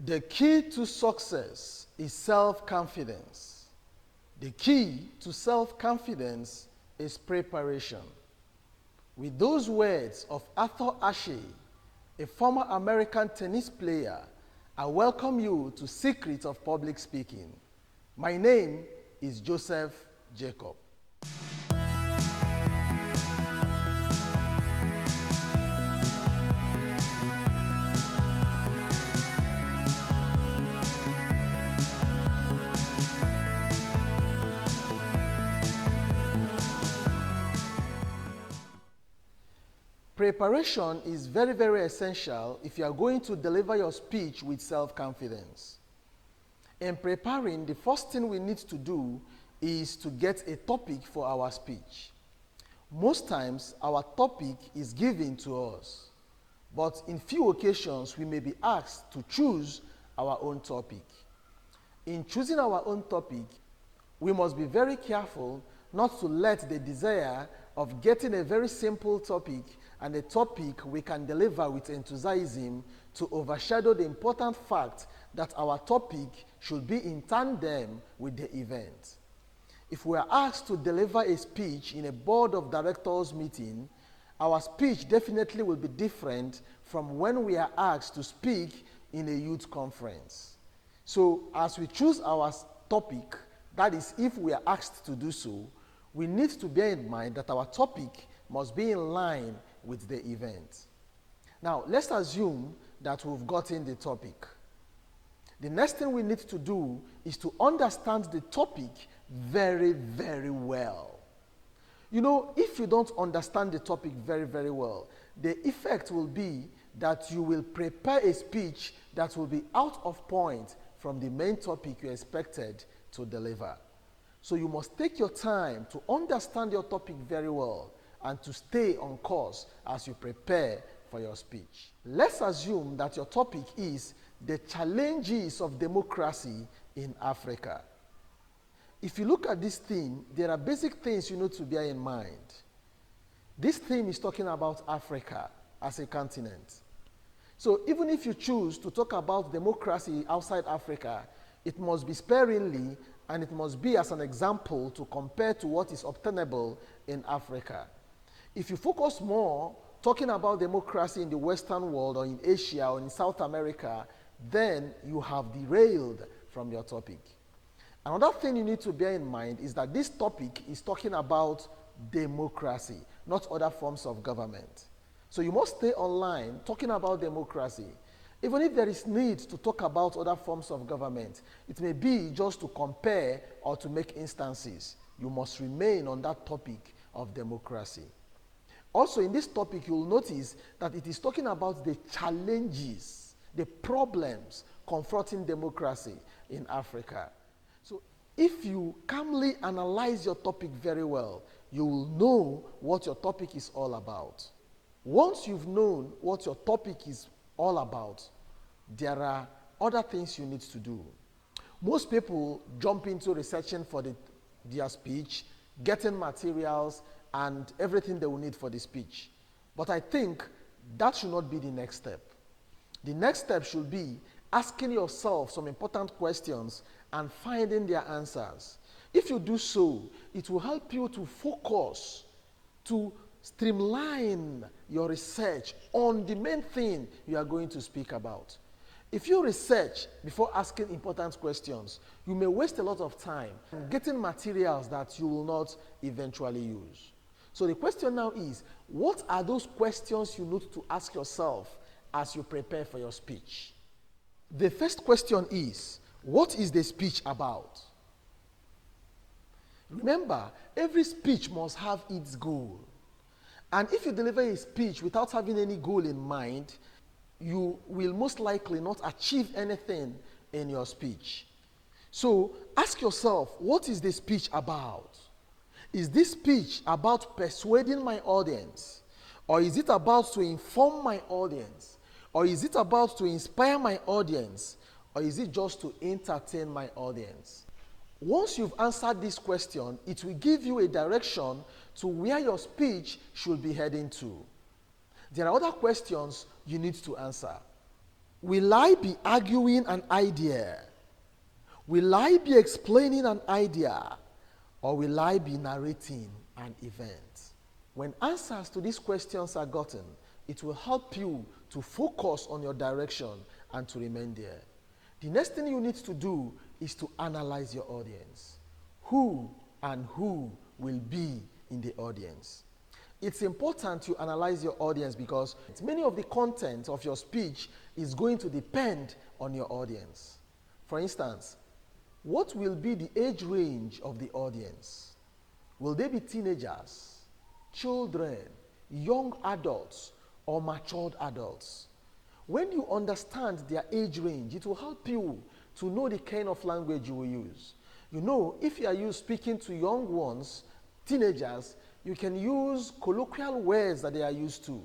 The key to success is self-confidence. The key to self-confidence is preparation. With those words of Arthur Ashe, a former American tennis player, I welcome you to Secrets of Public Speaking. My name is Joseph Jacob. Preparation is very, very essential if you are going to deliver your speech with self-confidence. In preparing, the first thing we need to do is to get a topic for our speech. Most times, our topic is given to us, but in few occasions, we may be asked to choose our own topic. In choosing our own topic, we must be very careful not to let the desire of getting a very simple topic and a topic we can deliver with enthusiasm to overshadow the important fact that our topic should be in tandem with the event. If we are asked to deliver a speech in a board of directors meeting, our speech definitely will be different from when we are asked to speak in a youth conference. So as we choose our topic, that is if we are asked to do so, we need to bear in mind that our topic must be in line with the event. Now, let's assume that we've gotten the topic. The next thing we need to do is to understand the topic very, very well. You know, if you don't understand the topic very, very well, the effect will be that you will prepare a speech that will be out of point from the main topic you expected to deliver. So you must take your time to understand your topic very well and to stay on course as you prepare for your speech. Let's assume that your topic is the challenges of democracy in Africa. If you look at this theme, there are basic things you need to bear in mind. This theme is talking about Africa as a continent. So even if you choose to talk about democracy outside Africa, it must be sparingly and it must be as an example to compare to what is obtainable in Africa. If you focus more talking about democracy in the Western world or in Asia or in South America, then you have derailed from your topic. Another thing you need to bear in mind is that this topic is talking about democracy, not other forms of government. So you must stay online talking about democracy. Even if there is need to talk about other forms of government, it may be just to compare or to make instances. You must remain on that topic of democracy. Also, in this topic, you'll notice that it is talking about the challenges, the problems confronting democracy in Africa. So, if you calmly analyze your topic very well, you will know what your topic is all about. Once you've known what your topic is all about, there are other things you need to do. Most people jump into researching for their speech, getting materials, and everything they will need for the speech. But I think that should not be the next step. The next step should be asking yourself some important questions and finding their answers. If you do so, it will help you to focus, to streamline your research on the main thing you are going to speak about. If you research before asking important questions, you may waste a lot of time getting materials that you will not eventually use. So the question now is, what are those questions you need to ask yourself as you prepare for your speech? The first question is, what is the speech about? Remember, every speech must have its goal. And if you deliver a speech without having any goal in mind, you will most likely not achieve anything in your speech. So ask yourself, what is the speech about? Is this speech about persuading my audience? Or is it about to inform my audience? Or is it about to inspire my audience? Or is it just to entertain my audience? Once you've answered this question, it will give you a direction to where your speech should be heading to. There are other questions you need to answer. Will I be arguing an idea? Will I be explaining an idea? Or will I be narrating an event? When answers to these questions are gotten, it will help you to focus on your direction and to remain there. The next thing you need to do is to analyze your audience. Who and who will be in the audience? It's important to analyze your audience because many of the content of your speech is going to depend on your audience. For instance, what will be the age range of the audience? Will they be teenagers, children, young adults, or matured adults? When you understand their age range, it will help you to know the kind of language you will use. You know, if you are speaking to young ones, teenagers, you can use colloquial words that they are used to.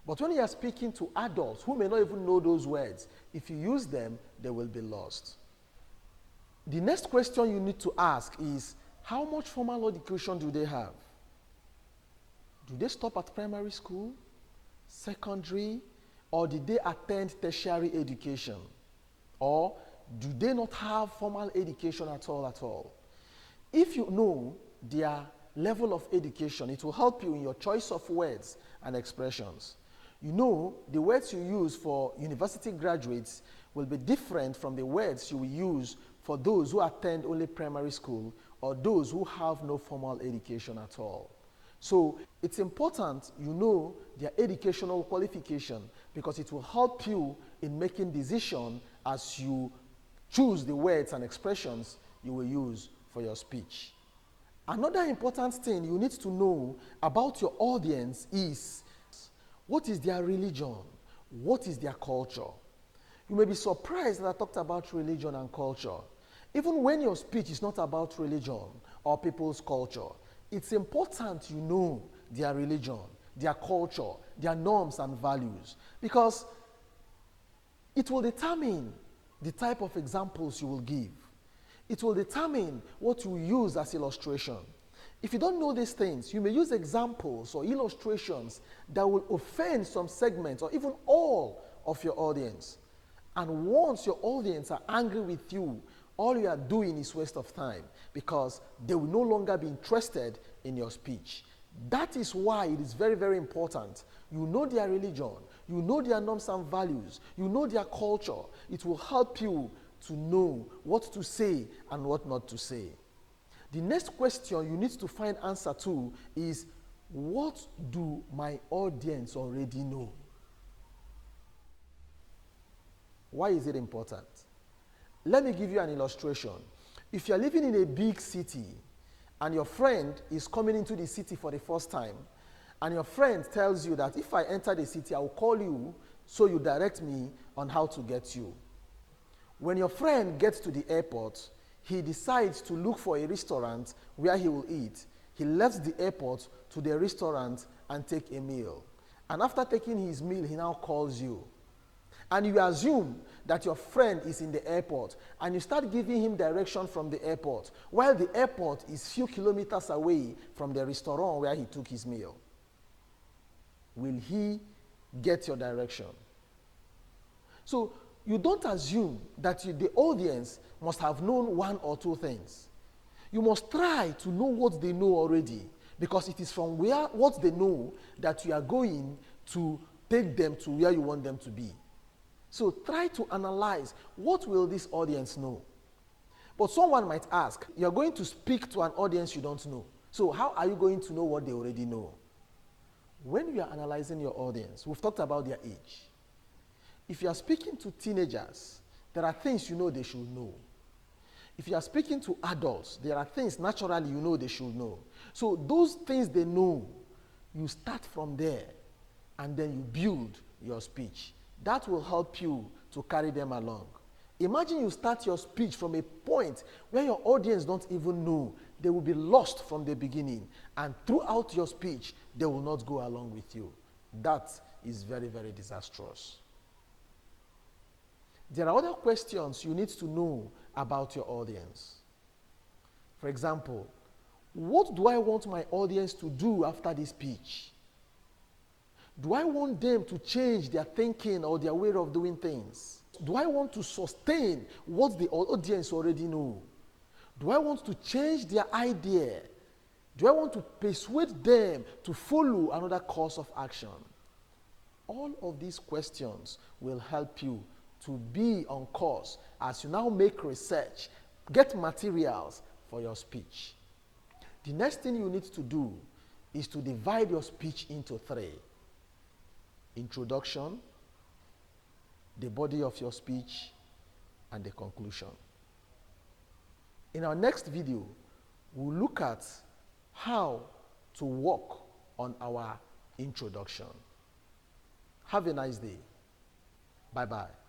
But when you are speaking to adults who may not even know those words, if you use them, they will be lost. The next question you need to ask is, how much formal education do they have? Do they stop at primary school, secondary, or did they attend tertiary education? Or do they not have formal education at all? If you know their level of education, it will help you in your choice of words and expressions. You know, the words you use for university graduates will be different from the words you will use for those who attend only primary school or those who have no formal education at all. So it's important you know their educational qualification because it will help you in making decisions as you choose the words and expressions you will use for your speech. Another important thing you need to know about your audience is, what is their religion? What is their culture? You may be surprised that I talked about religion and culture. Even when your speech is not about religion or people's culture, it's important you know their religion, their culture, their norms and values, because it will determine the type of examples you will give. It will determine what you use as illustration. If you don't know these things, you may use examples or illustrations that will offend some segments or even all of your audience. And once your audience are angry with you, all you are doing is waste of time because they will no longer be interested in your speech. That is why it is very, very important. You know their religion, you know their norms and values, you know their culture. It will help you to know what to say and what not to say. The next question you need to find answer to is, what do my audience already know? Why is it important? Let me give you an illustration. If you're living in a big city and your friend is coming into the city for the first time, and your friend tells you that if I enter the city, I will call you so you direct me on how to get you. When your friend gets to the airport, he decides to look for a restaurant where he will eat. He left the airport to the restaurant and take a meal. And after taking his meal, he now calls you. And you assume that your friend is in the airport, and you start giving him direction from the airport, while the airport is few kilometers away from the restaurant where he took his meal. Will he get your direction? So you don't assume that the audience must have known one or two things. You must try to know what they know already, because it is from what they know that you are going to take them to where you want them to be. So try to analyze, what will this audience know? But someone might ask, you're going to speak to an audience you don't know. So how are you going to know what they already know? When you are analyzing your audience, we've talked about their age. If you are speaking to teenagers, there are things you know they should know. If you are speaking to adults, there are things naturally you know they should know. So those things they know, you start from there and then you build your speech. That will help you to carry them along. Imagine you start your speech from a point where your audience don't even know. They will be lost from the beginning, and throughout your speech, they will not go along with you. That is very, very disastrous. There are other questions you need to know about your audience. For example, what do I want my audience to do after this speech? Do I want them to change their thinking or their way of doing things? Do I want to sustain what the audience already know? Do I want to change their idea? Do I want to persuade them to follow another course of action? All of these questions will help you to be on course as you now make research, get materials for your speech. The next thing you need to do is to divide your speech into 3. Introduction, the body of your speech, and the conclusion. In our next video, we'll look at how to work on our introduction. Have a nice day. Bye-bye.